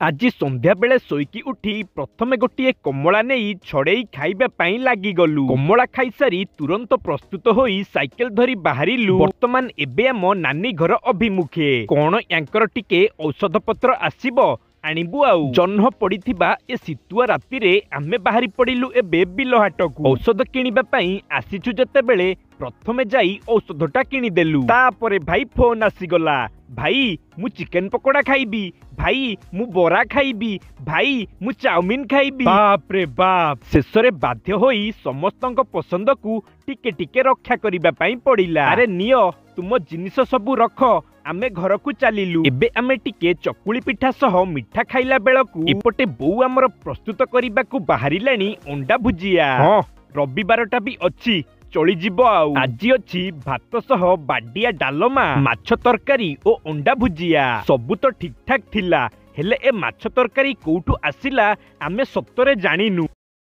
आज संध्या बेले शोईकी उठी प्रथमे गोटे कमला नहीं छड़ई खाइबा पई लागी गलु। कमला खाई सारी तुरंत प्रस्तुत होई साइकेल धरी बाहरिलु। वर्तमान एबे आम नानी घर अभिमुखे कौन यांकर टिके औषध पत्र आसीबो आनिबु आउ। जह्न पड़िथिबा ए शीतुआ राति रे आमे बाहरी पड़िलु एबे बिल हाटकु। औषध किनिबा पई आसीछु जतेबेले प्रथमे जाई औषधटा किनिदेलु। तापरे भाई फोन आसीगला, भाई मु चिकेन पकोड़ा खाइबी, भाई मु बरा खाइबी, भाई मु चाउमिन खाइबी। बाप रे बाप, शेषरे बाध्य होई समस्तंक पसंद को टिके टिके रक्षा करिबा पई पड़िला। अरे नियो तुम जिनिस सबु रख, आमे घर को चलिलु। एबे आमे टिके चकुली पिठा सह मिठा खाइला बेलकु एपटे बौ आमर प्रस्तुत करिबा को बाहरिलानी अंडा भुजिया। हां रविवारटा भी अछि, चली जीव आउ। आज अच्छी भात सह बाडिया डालमा, माछ तरकारी ओ अंडा भुजिया। सबु तो ठीक ठाक थिला, हेले ए माछ तरकारी कोउठु आसिला आमे सत्तरे जानिनु।